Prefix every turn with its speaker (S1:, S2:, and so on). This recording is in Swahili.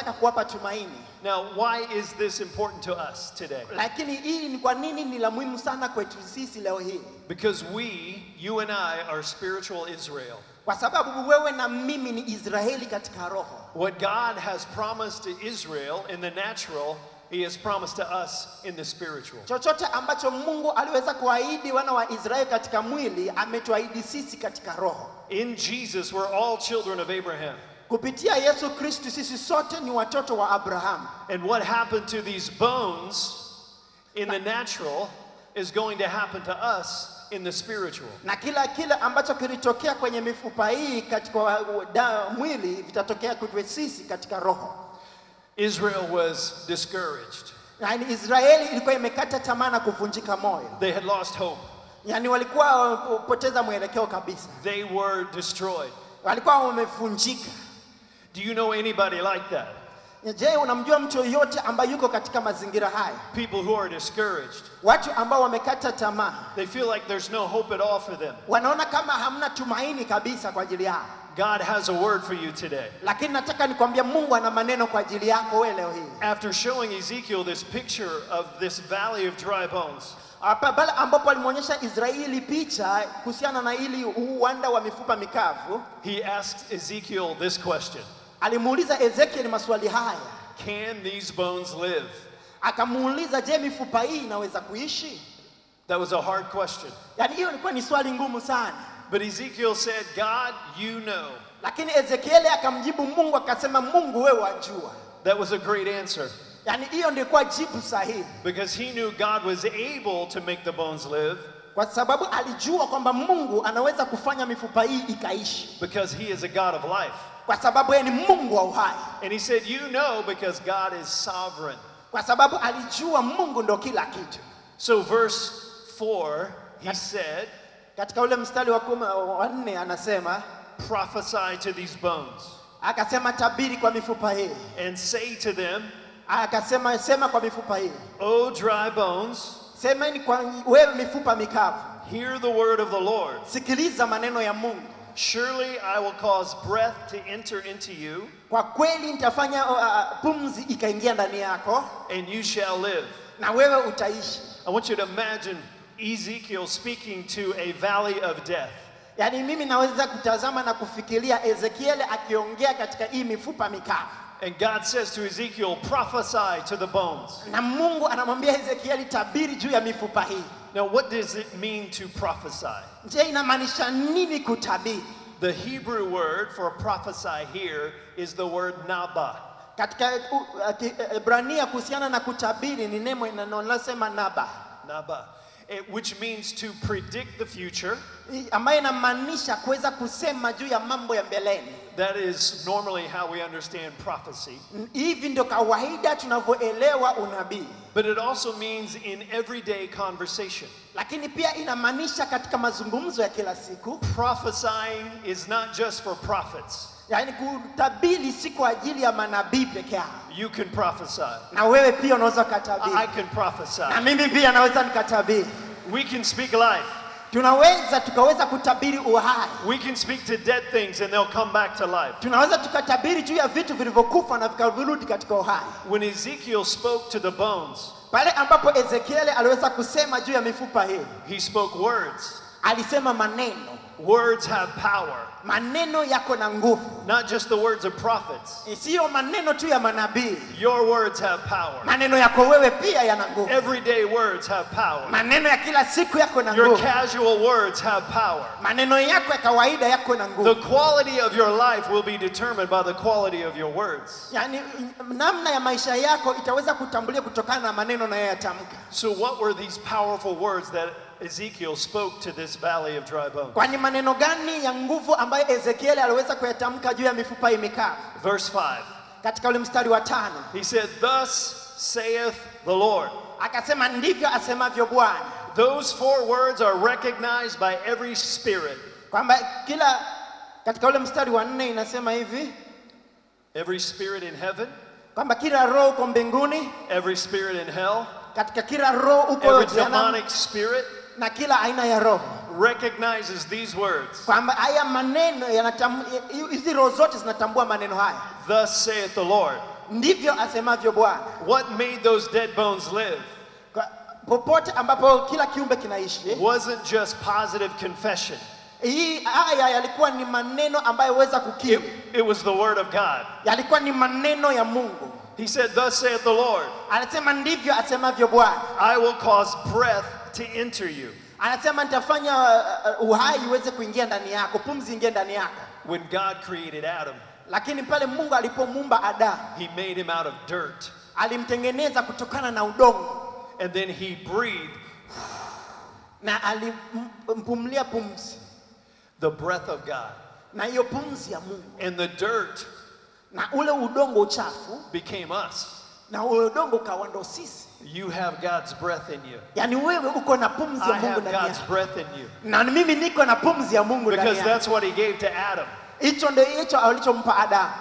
S1: kuwapa tumaini.
S2: Now, why is this important to us today?
S1: Lakini hii ni kwa nini ni la muhimu sana kwetu sisi leo hii?
S2: Because you and I are spiritual Israel.
S1: Kwa sababu wewe na mimi ni Israeli katika roho.
S2: What God has promised to Israel in the natural, He has promised to us in the spiritual.
S1: Chochote ambacho Mungu aliweza kuahidi wana wa Israeli katika mwili, ametuahidi sisi katika roho.
S2: In Jesus, we're all children of Abraham.
S1: Kupitia Yesu Kristo sisi sote ni watoto wa Abraham.
S2: And what happened to these bones in the natural is going to happen to us in the spiritual.
S1: Na kile ambacho kilitokea kwenye mifupa hii katika mwili vitatokea kwetu sisi katika roho.
S2: Israel was discouraged.
S1: Yani Israeli ilikuwa imekata tamaa na kuvunjika moyo.
S2: They had lost hope.
S1: Yani walikuwa poteza mwelekeo kabisa.
S2: They were destroyed.
S1: Walikuwa wamevunjika.
S2: Do you know anybody like that?
S1: Je, unamjua mtu yote ambaye yuko katika mazingira haya?
S2: People who are discouraged.
S1: Watu ambao wamekata tamaa.
S2: They feel like there's no hope at all for them.
S1: Wanaona kama hamna tumaini kabisa kwa ajili yao.
S2: God has a word for you today.
S1: Lakini nataka nikwambie Mungu ana maneno kwa ajili yako wewe leo hii.
S2: After showing Ezekiel this picture of this valley of dry bones,
S1: pale ambapo alimuonyesha Israeli picha kuhusiana na ili uwanda wa mifupa mikavu,
S2: he asked Ezekiel this question.
S1: Alimuuliza Ezekiel maswali haya.
S2: Can these bones live?
S1: Akamuuliza, je, mifupa hii inaweza kuishi?
S2: That was a hard question.
S1: Yani hiyo ilikuwa ni swali ngumu sana.
S2: But Ezekiel said, God, you know.
S1: Lakini Ezekiel akamjibu Mungu akasema, Mungu wewe wajua.
S2: That was a great answer.
S1: Yani hiyo ndio kwa jibu sahihi.
S2: Because he knew God was able to make the bones live.
S1: Kwa sababu alijua kwamba Mungu anaweza kufanya mifupa hii ikaishi.
S2: Because he is a God of life.
S1: Kwa sababu yeye ni Mungu wa uhai.
S2: And he said, you know, because God is sovereign.
S1: Kwa sababu alijua Mungu ndo kila kitu.
S2: So verse 4, he said,
S1: katika ule mstari wa 4 anasema,
S2: prophesy to these bones.
S1: Akasema tabiri kwa mifupa hii.
S2: And say to them,
S1: akasema sema kwa mifupa hii.
S2: O dry bones,
S1: sema ni kwa wewe mifupa mikavu.
S2: Hear the word of the Lord.
S1: Sikiliza maneno ya Mungu.
S2: Surely I will cause breath to enter into you.
S1: Kwa kweli nitafanya pumzi ikaingia ndani yako.
S2: And you shall live.
S1: Na wewe utaishi.
S2: I want you to imagine Ezekiel speaking to a valley of death.
S1: Yani mimi naweza kutazama na kufikiria Ezekiel akiongea katika hii mifupa mikavu.
S2: And God says to Ezekiel, prophesy to the bones.
S1: Na Mungu anamwambia Ezekiel tabiri juu ya mifupa hii.
S2: Now what does it mean to prophesy?
S1: Je, inamaanisha nini kutabiri?
S2: The Hebrew word for prophesy here is the word naba.
S1: Katika Ibrania kuhusiana na kutabiri ni neno linalosema naba.
S2: Naba. Which means to predict the future.
S1: Ambayo inamaanisha kuweza kusema juu ya mambo ya mbeleni.
S2: That is normally how we understand prophecy.
S1: Hivi ndio kawaida tunavyoelewa unabii.
S2: But it also means in everyday conversation.
S1: Lakini pia inamaanisha katika mazungumzo ya kila siku.
S2: Prophesying is not just for prophets.
S1: Yani kutabiri si kwa ajili ya manabii peke yao.
S2: You can prophesy.
S1: Na wewe pia unaweza kutabiri.
S2: I can prophesy.
S1: Na mimi pia naweza nikatabiri.
S2: We can speak life.
S1: Tukaweza kutabiri uhai.
S2: We can speak to dead things and they'll come back to life.
S1: Tunaweza tukatabiri juu ya vitu vilivyokufa na vikarudi katika uhai.
S2: When Ezekiel spoke to the bones,
S1: pale ambapo Ezekiel aliweza kusema juu ya mifupa hii,
S2: he spoke words.
S1: Alisema maneno.
S2: Words have power.
S1: Maneno yako na nguvu.
S2: Not just the words of prophets.
S1: Sio maneno tu ya manabii.
S2: Your words have power.
S1: Maneno yako wewe pia yana nguvu.
S2: Everyday words have power.
S1: Maneno ya kila siku yako na nguvu.
S2: Your casual words have power.
S1: Maneno yako ya kawaida yako na nguvu.
S2: The quality of your life will be determined by the quality of your words.
S1: Yani namna ya maisha yako itaweza kutambulia kutokana na maneno unayoyatamka.
S2: So what were these powerful words that Ezekiel spoke to this valley of dry bones?
S1: Kwani maneno gani ya nguvu ambayo Ezekiel aliweza kuyatamka juu ya mifupa hii mikavu?
S2: Verse 5.
S1: Katika ule mstari wa 5.
S2: He said, thus saith the Lord.
S1: Akasema ndivyo asemavyo Bwana.
S2: Those 4 words are recognized by every spirit.
S1: Kwamba kila katika ule mstari wa 4 inasema hivi.
S2: Every spirit in heaven.
S1: Kwamba kila roho uko mbinguni.
S2: Every spirit in hell.
S1: Katika kila roho uko
S2: every demonic spirit.
S1: Na kila aina ya roho
S2: recognizes these words.
S1: Kwamba haya maneno hizi roho zote zinatambua maneno haya.
S2: Thus saith the Lord.
S1: ndivyo asemavyo Bwana.
S2: What made those dead bones live?
S1: Popote ambapo kila kiumbe kinaishi,
S2: Wasn't just positive confession.
S1: hii aya yalikuwa ni maneno ambayo weza kukiri.
S2: It was the word of God.
S1: Yalikuwa ni maneno ya Mungu.
S2: He said, "Thus saith the Lord,
S1: Anasema ndivyo asemavyo Bwana.
S2: I will cause breath to enter you."
S1: Anasema nitafanya uhai uweze kuingia ndani yako, pumzi ingie ndani yako.
S2: When God created Adam,
S1: Lakini pale Mungu alipomuumba Adamu,
S2: he made him out of dirt.
S1: alimtengeneza kutokana na udongo.
S2: And then he breathed
S1: Na alimpumlia pumzi,
S2: the breath of God.
S1: na hiyo pumzi ya Mungu,
S2: And the dirt
S1: na ule udongo uchafu,
S2: became us.
S1: na ule udongo ukawa ndo sisi.
S2: You have God's breath in you.
S1: Yani wewe uko na pumzi ya
S2: I
S1: Mungu
S2: have
S1: ndani
S2: God's
S1: yako,
S2: breath in you.
S1: na mimi niko na pumzi ya Mungu ndani
S2: Because
S1: yako.
S2: that's what he gave to Adam.
S1: Hicho ndio alichompa Adamu.